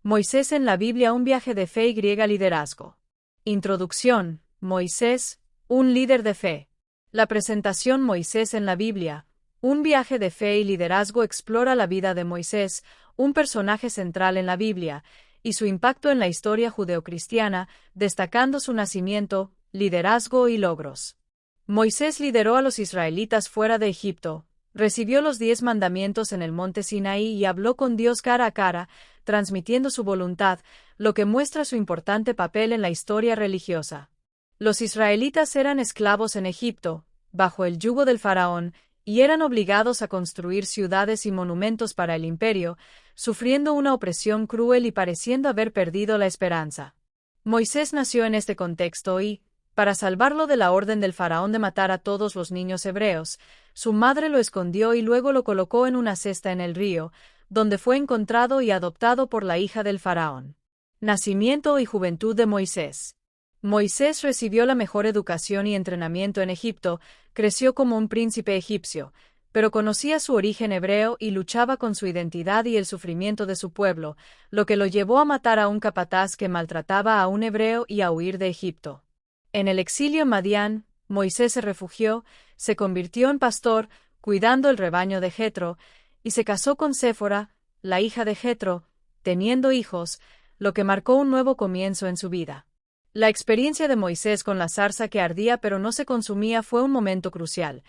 Moisés en la Biblia, un viaje de fe y griega liderazgo. Introducción. Moisés, un líder de fe. La presentación. Moisés en la Biblia, un viaje de fe y liderazgo, explora la vida de Moisés, un personaje central en la Biblia, y su impacto en la historia judeocristiana, destacando su nacimiento, liderazgo y logros. Moisés lideró a los israelitas fuera de Egipto, recibió los 10 mandamientos en el monte Sinaí y habló con Dios cara a cara, transmitiendo su voluntad, lo que muestra su importante papel en la historia religiosa. Los israelitas eran esclavos en Egipto, bajo el yugo del faraón, y eran obligados a construir ciudades y monumentos para el imperio, sufriendo una opresión cruel y pareciendo haber perdido la esperanza. Moisés nació en este contexto y, para salvarlo de la orden del faraón de matar a todos los niños hebreos, su madre lo escondió y luego lo colocó en una cesta en el río, donde fue encontrado y adoptado por la hija del faraón. Nacimiento y juventud de Moisés. Moisés recibió la mejor educación y entrenamiento en Egipto, creció como un príncipe egipcio, pero conocía su origen hebreo y luchaba con su identidad y el sufrimiento de su pueblo, lo que lo llevó a matar a un capataz que maltrataba a un hebreo y a huir de Egipto. En el exilio en Madián, Moisés se refugió, se convirtió en pastor, cuidando el rebaño de Jetro, y se casó con Séfora, la hija de Jetro, teniendo hijos, lo que marcó un nuevo comienzo en su vida. La experiencia de Moisés con la zarza que ardía pero no se consumía fue un momento crucial,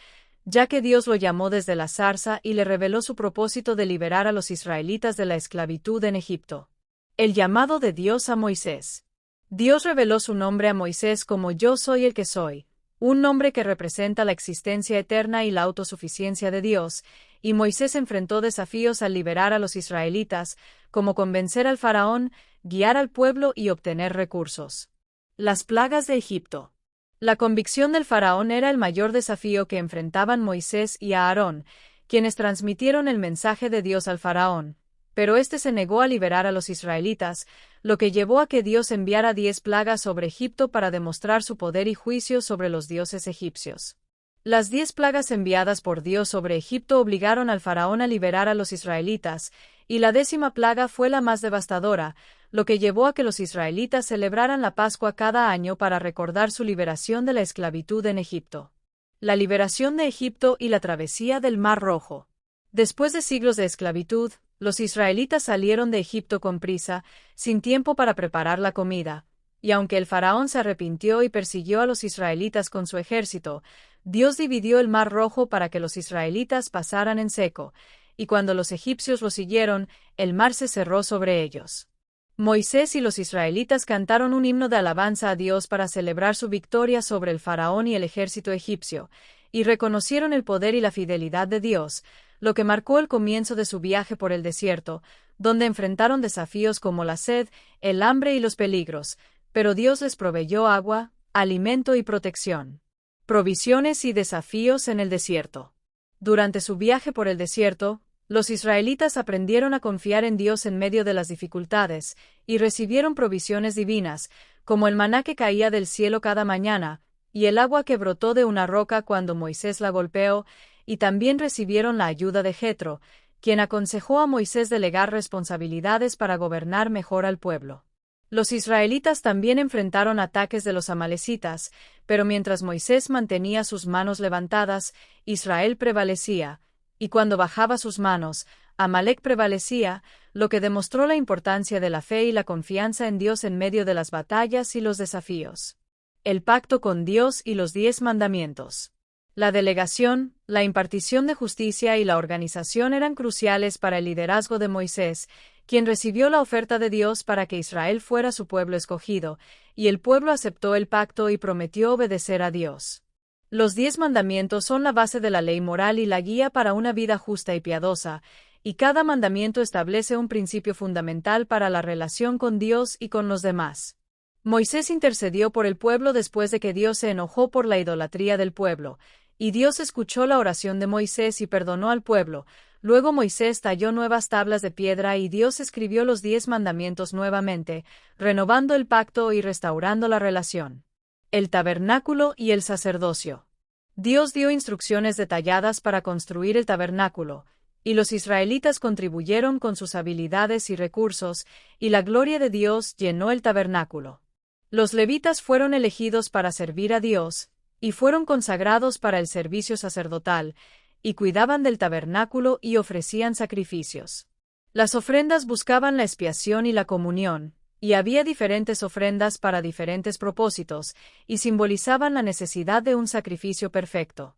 ya que Dios lo llamó desde la zarza y le reveló su propósito de liberar a los israelitas de la esclavitud en Egipto. El llamado de Dios a Moisés. Dios reveló su nombre a Moisés como Yo soy el que soy, un nombre que representa la existencia eterna y la autosuficiencia de Dios, y Moisés enfrentó desafíos al liberar a los israelitas, como convencer al faraón, guiar al pueblo y obtener recursos. Las plagas de Egipto. La convicción del faraón era el mayor desafío que enfrentaban Moisés y Aarón, quienes transmitieron el mensaje de Dios al faraón, pero éste se negó a liberar a los israelitas, lo que llevó a que Dios enviara 10 plagas sobre Egipto para demostrar su poder y juicio sobre los dioses egipcios. Las 10 plagas enviadas por Dios sobre Egipto obligaron al faraón a liberar a los israelitas, y la 10ª plaga fue la más devastadora, lo que llevó a que los israelitas celebraran la Pascua cada año para recordar su liberación de la esclavitud en Egipto. La liberación de Egipto y la travesía del Mar Rojo. Después de siglos de esclavitud, los israelitas salieron de Egipto con prisa, sin tiempo para preparar la comida, y aunque el faraón se arrepintió y persiguió a los israelitas con su ejército, Dios dividió el Mar Rojo para que los israelitas pasaran en seco, y cuando los egipcios lo siguieron, el mar se cerró sobre ellos. Moisés y los israelitas cantaron un himno de alabanza a Dios para celebrar su victoria sobre el faraón y el ejército egipcio, y reconocieron el poder y la fidelidad de Dios, lo que marcó el comienzo de su viaje por el desierto, donde enfrentaron desafíos como la sed, el hambre y los peligros, pero Dios les proveyó agua, alimento y protección. Provisiones y desafíos en el desierto. Durante su viaje por el desierto, los israelitas aprendieron a confiar en Dios en medio de las dificultades, y recibieron provisiones divinas, como el maná que caía del cielo cada mañana, y el agua que brotó de una roca cuando Moisés la golpeó, y también recibieron la ayuda de Jetro, quien aconsejó a Moisés delegar responsabilidades para gobernar mejor al pueblo. Los israelitas también enfrentaron ataques de los amalecitas, pero mientras Moisés mantenía sus manos levantadas, Israel prevalecía, y cuando bajaba sus manos, Amalec prevalecía, lo que demostró la importancia de la fe y la confianza en Dios en medio de las batallas y los desafíos. El pacto con Dios y los 10 mandamientos. La delegación, la impartición de justicia y la organización eran cruciales para el liderazgo de Moisés, quien recibió la oferta de Dios para que Israel fuera su pueblo escogido, y el pueblo aceptó el pacto y prometió obedecer a Dios. Los 10 mandamientos son la base de la ley moral y la guía para una vida justa y piadosa, y cada mandamiento establece un principio fundamental para la relación con Dios y con los demás. Moisés intercedió por el pueblo después de que Dios se enojó por la idolatría del pueblo, y Dios escuchó la oración de Moisés y perdonó al pueblo. Luego Moisés talló nuevas tablas de piedra y Dios escribió los 10 mandamientos nuevamente, renovando el pacto y restaurando la relación. El tabernáculo y el sacerdocio. Dios dio instrucciones detalladas para construir el tabernáculo, Y los israelitas contribuyeron con sus habilidades y recursos, y la gloria de Dios llenó el tabernáculo. Los levitas fueron elegidos para servir a Dios, y fueron consagrados para el servicio sacerdotal, y cuidaban del tabernáculo y ofrecían sacrificios. Las ofrendas buscaban la expiación y la comunión, y había diferentes ofrendas para diferentes propósitos, y simbolizaban la necesidad de un sacrificio perfecto.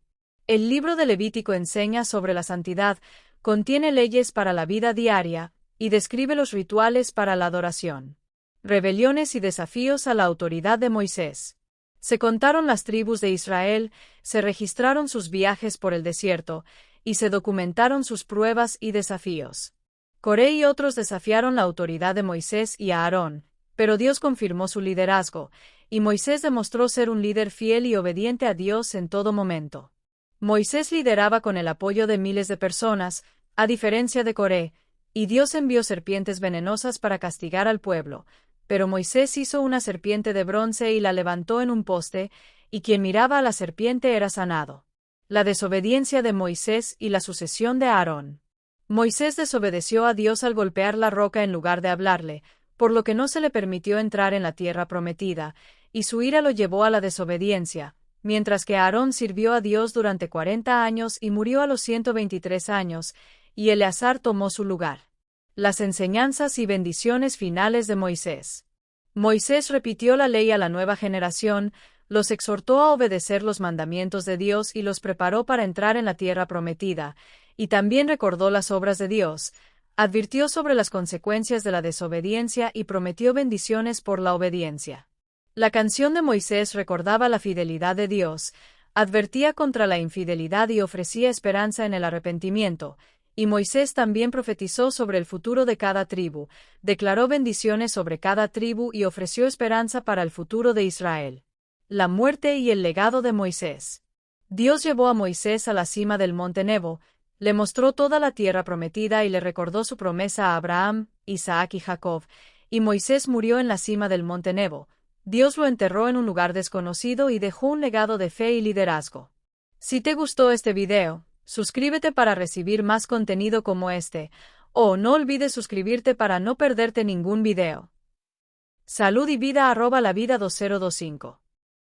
El libro de Levítico enseña sobre la santidad, contiene leyes para la vida diaria, y describe los rituales para la adoración. Rebeliones y desafíos a la autoridad de Moisés. Se contaron las tribus de Israel, se registraron sus viajes por el desierto, y se documentaron sus pruebas y desafíos. Coré y otros desafiaron la autoridad de Moisés y Aarón, pero Dios confirmó su liderazgo, y Moisés demostró ser un líder fiel y obediente a Dios en todo momento. Moisés lideraba con el apoyo de miles de personas, a diferencia de Coré, y Dios envió serpientes venenosas para castigar al pueblo, pero Moisés hizo una serpiente de bronce y la levantó en un poste, y quien miraba a la serpiente era sanado. La desobediencia de Moisés y la sucesión de Aarón. Moisés desobedeció a Dios al golpear la roca en lugar de hablarle, por lo que no se le permitió entrar en la tierra prometida, y su ira lo llevó a la desobediencia, mientras que Aarón sirvió a Dios durante 40 años y murió a los 123 años, y Eleazar tomó su lugar. Las enseñanzas y bendiciones finales de Moisés. Moisés repitió la ley a la nueva generación, los exhortó a obedecer los mandamientos de Dios y los preparó para entrar en la tierra prometida, y también recordó las obras de Dios, advirtió sobre las consecuencias de la desobediencia y prometió bendiciones por la obediencia. La canción de Moisés recordaba la fidelidad de Dios, advertía contra la infidelidad y ofrecía esperanza en el arrepentimiento, y Moisés también profetizó sobre el futuro de cada tribu, declaró bendiciones sobre cada tribu y ofreció esperanza para el futuro de Israel. La muerte y el legado de Moisés. Dios llevó a Moisés a la cima del monte Nebo, le mostró toda la tierra prometida y le recordó su promesa a Abraham, Isaac y Jacob, y Moisés murió en la cima del monte Nebo. Dios lo enterró en un lugar desconocido y dejó un legado de fe y liderazgo. Si te gustó este video, suscríbete para recibir más contenido como este, o no olvides suscribirte para no perderte ningún video. Salud y vida @lavida 2025.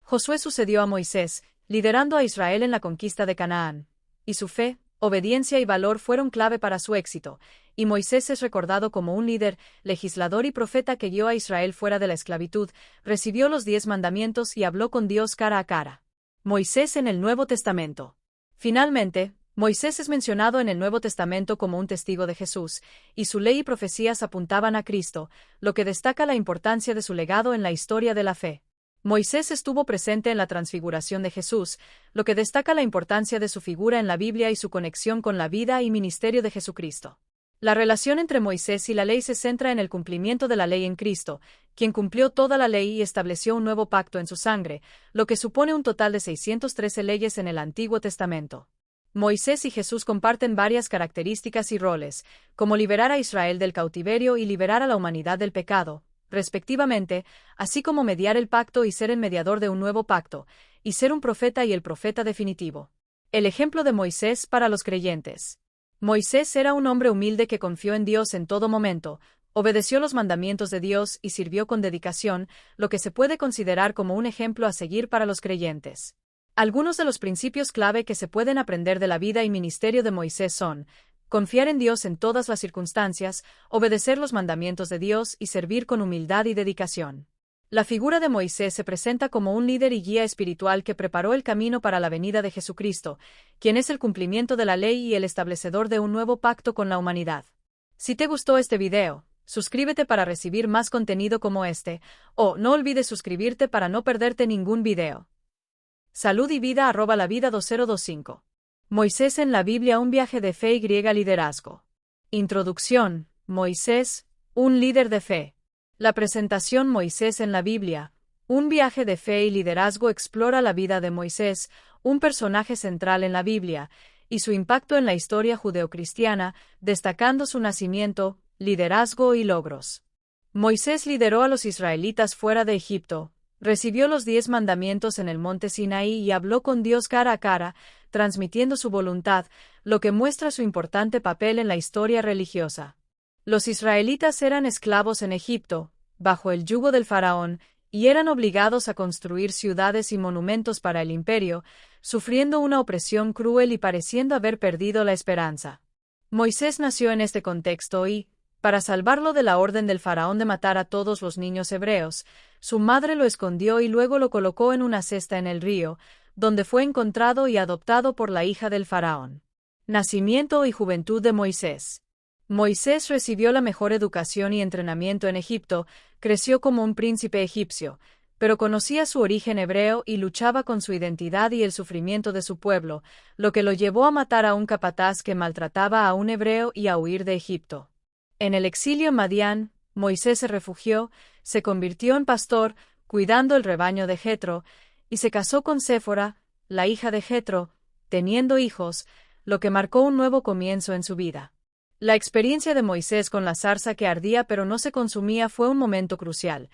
Josué sucedió a Moisés, liderando a Israel en la conquista de Canaán, y su fe, obediencia y valor fueron clave para su éxito, y Moisés es recordado como un líder, legislador y profeta que guió a Israel fuera de la esclavitud, recibió los 10 mandamientos y habló con Dios cara a cara. Moisés en el Nuevo Testamento. Finalmente, Moisés es mencionado en el Nuevo Testamento como un testigo de Jesús, y su ley y profecías apuntaban a Cristo, lo que destaca la importancia de su legado en la historia de la fe. Moisés estuvo presente en la transfiguración de Jesús, lo que destaca la importancia de su figura en la Biblia y su conexión con la vida y ministerio de Jesucristo. La relación entre Moisés y la ley se centra en el cumplimiento de la ley en Cristo, quien cumplió toda la ley y estableció un nuevo pacto en su sangre, lo que supone un total de 613 leyes en el Antiguo Testamento. Moisés y Jesús comparten varias características y roles, como liberar a Israel del cautiverio y liberar a la humanidad del pecado, respectivamente, así como mediar el pacto y ser el mediador de un nuevo pacto, y ser un profeta y el profeta definitivo. El ejemplo de Moisés para los creyentes. Moisés era un hombre humilde que confió en Dios en todo momento, obedeció los mandamientos de Dios y sirvió con dedicación, lo que se puede considerar como un ejemplo a seguir para los creyentes. Algunos de los principios clave que se pueden aprender de la vida y ministerio de Moisés son: confiar en Dios en todas las circunstancias, obedecer los mandamientos de Dios y servir con humildad y dedicación. La figura de Moisés se presenta como un líder y guía espiritual que preparó el camino para la venida de Jesucristo, quien es el cumplimiento de la ley y el establecedor de un nuevo pacto con la humanidad. Si te gustó este video, suscríbete para recibir más contenido como este, o no olvides suscribirte para no perderte ningún video. Salud y vida @lavida 2025. Moisés en la Biblia, un viaje de fe y liderazgo. Introducción. Moisés, un líder de fe. La presentación. Moisés en la Biblia, un viaje de fe y liderazgo explora la vida de Moisés, un personaje central en la Biblia, y su impacto en la historia judeocristiana, destacando su nacimiento, liderazgo y logros. Moisés lideró a los israelitas fuera de Egipto, recibió los 10 mandamientos en el monte Sinaí y habló con Dios cara a cara, transmitiendo su voluntad, lo que muestra su importante papel en la historia religiosa. Los israelitas eran esclavos en Egipto, bajo el yugo del faraón, y eran obligados a construir ciudades y monumentos para el imperio, sufriendo una opresión cruel y pareciendo haber perdido la esperanza. Moisés nació en este contexto y, para salvarlo de la orden del faraón de matar a todos los niños hebreos, su madre lo escondió y luego lo colocó en una cesta en el río, donde fue encontrado y adoptado por la hija del faraón. Nacimiento y juventud de Moisés. Moisés recibió la mejor educación y entrenamiento en Egipto, creció como un príncipe egipcio, pero conocía su origen hebreo y luchaba con su identidad y el sufrimiento de su pueblo, lo que lo llevó a matar a un capataz que maltrataba a un hebreo y a huir de Egipto. En el exilio en Madián, Moisés se refugió, se convirtió en pastor, cuidando el rebaño de Jetro, y se casó con Séfora, la hija de Jetro, teniendo hijos, lo que marcó un nuevo comienzo en su vida. La experiencia de Moisés con la zarza que ardía pero no se consumía fue un momento crucial,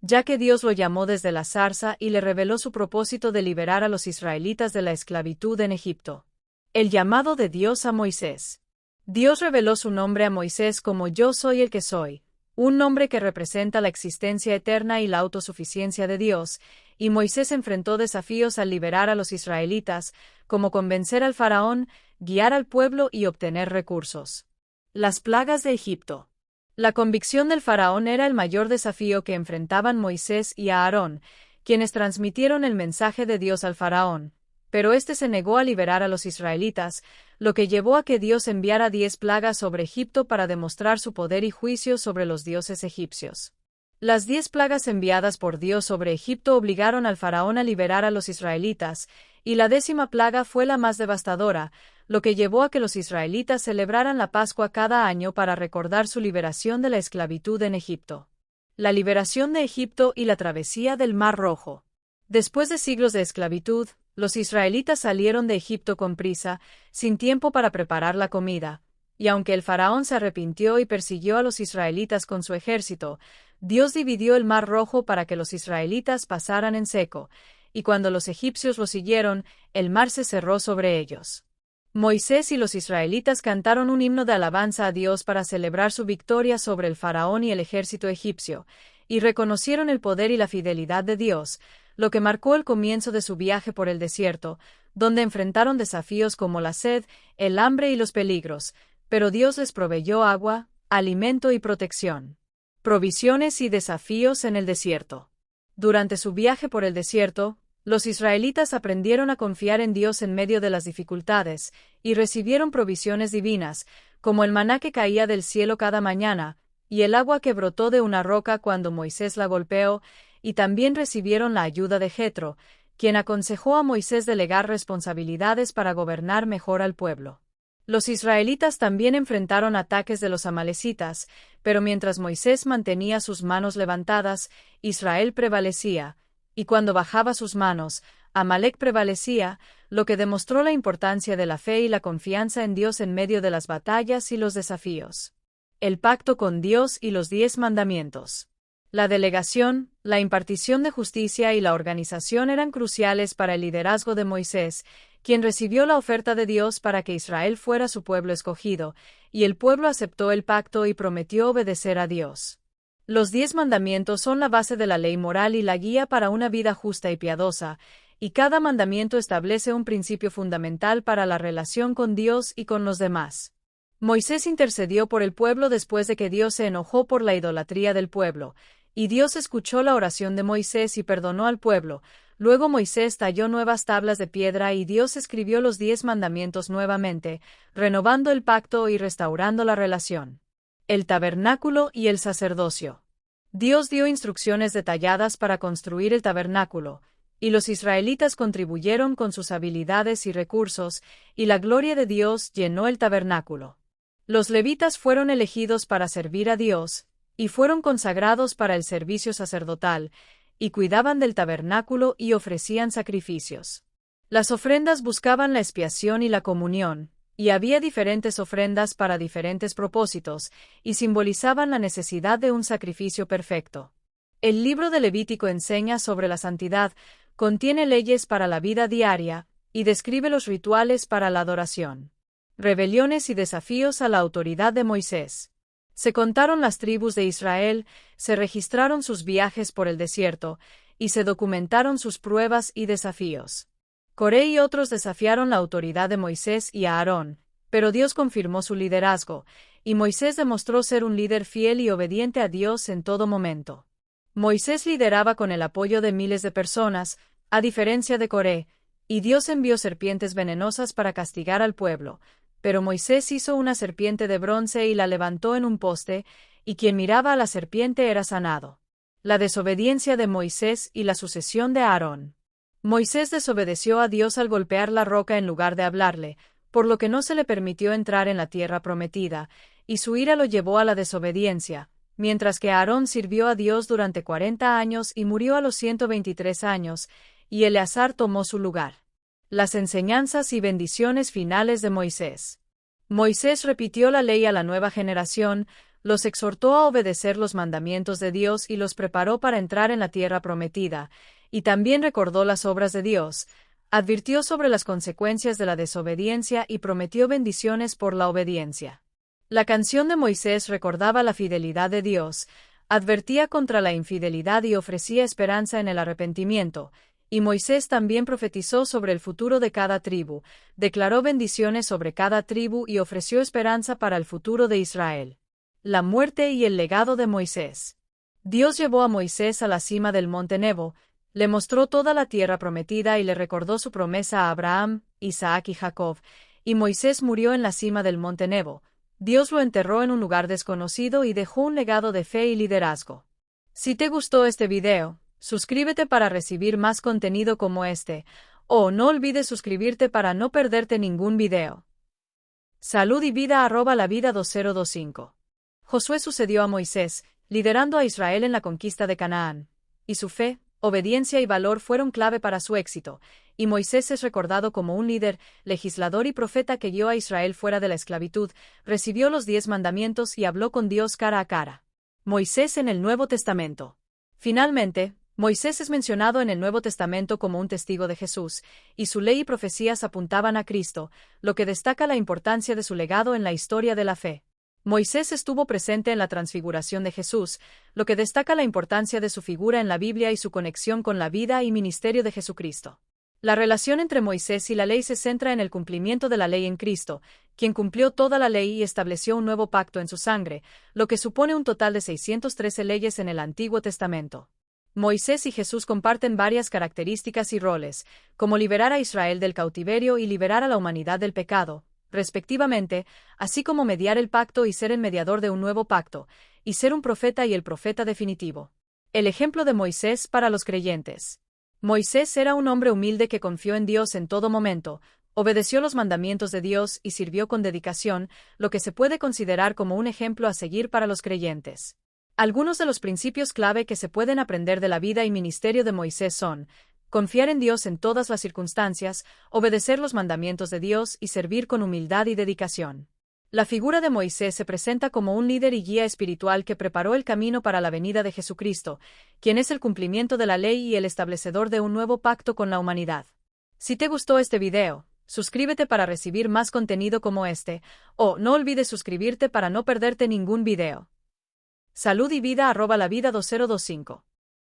ya que Dios lo llamó desde la zarza y le reveló su propósito de liberar a los israelitas de la esclavitud en Egipto. El llamado de Dios a Moisés. Dios reveló su nombre a Moisés como Yo soy el que soy, un nombre que representa la existencia eterna y la autosuficiencia de Dios, y Moisés enfrentó desafíos al liberar a los israelitas, como convencer al faraón, guiar al pueblo y obtener recursos. Las plagas de Egipto. La convicción del faraón era el mayor desafío que enfrentaban Moisés y Aarón, quienes transmitieron el mensaje de Dios al faraón, pero éste se negó a liberar a los israelitas, lo que llevó a que Dios enviara 10 plagas sobre Egipto para demostrar su poder y juicio sobre los dioses egipcios. Las 10 plagas enviadas por Dios sobre Egipto obligaron al faraón a liberar a los israelitas, y la 10ª plaga fue la más devastadora, lo que llevó a que los israelitas celebraran la Pascua cada año para recordar su liberación de la esclavitud en Egipto. La liberación de Egipto y la travesía del Mar Rojo. Después de siglos de esclavitud, los israelitas salieron de Egipto con prisa, sin tiempo para preparar la comida, y aunque el faraón se arrepintió y persiguió a los israelitas con su ejército, Dios dividió el Mar Rojo para que los israelitas pasaran en seco, y cuando los egipcios lo siguieron, el mar se cerró sobre ellos. Moisés y los israelitas cantaron un himno de alabanza a Dios para celebrar su victoria sobre el faraón y el ejército egipcio, y reconocieron el poder y la fidelidad de Dios, lo que marcó el comienzo de su viaje por el desierto, donde enfrentaron desafíos como la sed, el hambre y los peligros, pero Dios les proveyó agua, alimento y protección. Provisiones y desafíos en el desierto. Durante su viaje por el desierto, los israelitas aprendieron a confiar en Dios en medio de las dificultades, y recibieron provisiones divinas, como el maná que caía del cielo cada mañana, y el agua que brotó de una roca cuando Moisés la golpeó, y también recibieron la ayuda de Jetro, quien aconsejó a Moisés delegar responsabilidades para gobernar mejor al pueblo. Los israelitas también enfrentaron ataques de los amalecitas, pero mientras Moisés mantenía sus manos levantadas, Israel prevalecía, y cuando bajaba sus manos, Amalec prevalecía, lo que demostró la importancia de la fe y la confianza en Dios en medio de las batallas y los desafíos. El pacto con Dios y los 10 mandamientos. La delegación, la impartición de justicia y la organización eran cruciales para el liderazgo de Moisés, quien recibió la oferta de Dios para que Israel fuera su pueblo escogido, y el pueblo aceptó el pacto y prometió obedecer a Dios. Los 10 mandamientos son la base de la ley moral y la guía para una vida justa y piadosa, y cada mandamiento establece un principio fundamental para la relación con Dios y con los demás. Moisés intercedió por el pueblo después de que Dios se enojó por la idolatría del pueblo, y Dios escuchó la oración de Moisés y perdonó al pueblo. Luego Moisés talló nuevas tablas de piedra y Dios escribió los 10 mandamientos nuevamente, renovando el pacto y restaurando la relación. El tabernáculo y el sacerdocio. Dios dio instrucciones detalladas para construir el tabernáculo, y los israelitas contribuyeron con sus habilidades y recursos, y la gloria de Dios llenó el tabernáculo. Los levitas fueron elegidos para servir a Dios, y fueron consagrados para el servicio sacerdotal, y cuidaban del tabernáculo y ofrecían sacrificios. Las ofrendas buscaban la expiación y la comunión, y había diferentes ofrendas para diferentes propósitos, y simbolizaban la necesidad de un sacrificio perfecto. El libro de Levítico enseña sobre la santidad, contiene leyes para la vida diaria, y describe los rituales para la adoración. rebeliones y desafíos a la autoridad de Moisés. Se contaron las tribus de Israel, se registraron sus viajes por el desierto, y se documentaron sus pruebas y desafíos. Coré y otros desafiaron la autoridad de Moisés y Aarón, pero Dios confirmó su liderazgo, y Moisés demostró ser un líder fiel y obediente a Dios en todo momento. Moisés lideraba con el apoyo de miles de personas, a diferencia de Coré, y Dios envió serpientes venenosas para castigar al pueblo, pero Moisés hizo una serpiente de bronce y la levantó en un poste, y quien miraba a la serpiente era sanado. La desobediencia de Moisés y la sucesión de Aarón. Moisés desobedeció a Dios al golpear la roca en lugar de hablarle, por lo que no se le permitió entrar en la tierra prometida, y su ira lo llevó a la desobediencia, mientras que Aarón sirvió a Dios durante 40 años y murió a los 123 años, y Eleazar tomó su lugar. Las enseñanzas y bendiciones finales de Moisés. Moisés repitió la ley a la nueva generación, los exhortó a obedecer los mandamientos de Dios y los preparó para entrar en la tierra prometida, y también recordó las obras de Dios, advirtió sobre las consecuencias de la desobediencia y prometió bendiciones por la obediencia. La canción de Moisés recordaba la fidelidad de Dios, advertía contra la infidelidad y ofrecía esperanza en el arrepentimiento, y Moisés también profetizó sobre el futuro de cada tribu, declaró bendiciones sobre cada tribu y ofreció esperanza para el futuro de Israel. La muerte y el legado de Moisés. Dios llevó a Moisés a la cima del monte Nebo, le mostró toda la tierra prometida y le recordó su promesa a Abraham, Isaac y Jacob, y Moisés murió en la cima del monte Nebo. Dios lo enterró en un lugar desconocido y dejó un legado de fe y liderazgo. Si te gustó este video, suscríbete para recibir más contenido como este, o no olvides suscribirte para no perderte ningún video. Salud y vida @lavida 2025. Josué sucedió a Moisés, liderando a Israel en la conquista de Canaán, y su fe, obediencia y valor fueron clave para su éxito, y Moisés es recordado como un líder, legislador y profeta que guió a Israel fuera de la esclavitud, recibió los 10 mandamientos y habló con Dios cara a cara. Moisés en el Nuevo Testamento. Finalmente, Moisés es mencionado en el Nuevo Testamento como un testigo de Jesús, y su ley y profecías apuntaban a Cristo, lo que destaca la importancia de su legado en la historia de la fe. Moisés estuvo presente en la transfiguración de Jesús, lo que destaca la importancia de su figura en la Biblia y su conexión con la vida y ministerio de Jesucristo. La relación entre Moisés y la ley se centra en el cumplimiento de la ley en Cristo, quien cumplió toda la ley y estableció un nuevo pacto en su sangre, lo que supone un total de 613 leyes en el Antiguo Testamento. Moisés y Jesús comparten varias características y roles, como liberar a Israel del cautiverio y liberar a la humanidad del pecado, respectivamente, así como mediar el pacto y ser el mediador de un nuevo pacto, y ser un profeta y el profeta definitivo. El ejemplo de Moisés para los creyentes. Moisés era un hombre humilde que confió en Dios en todo momento, obedeció los mandamientos de Dios y sirvió con dedicación, lo que se puede considerar como un ejemplo a seguir para los creyentes. Algunos de los principios clave que se pueden aprender de la vida y ministerio de Moisés son: confiar en Dios en todas las circunstancias, obedecer los mandamientos de Dios y servir con humildad y dedicación. La figura de Moisés se presenta como un líder y guía espiritual que preparó el camino para la venida de Jesucristo, quien es el cumplimiento de la ley y el establecedor de un nuevo pacto con la humanidad. Si te gustó este video, suscríbete para recibir más contenido como este, o no olvides suscribirte para no perderte ningún video. Salud y vida @lavida 2025.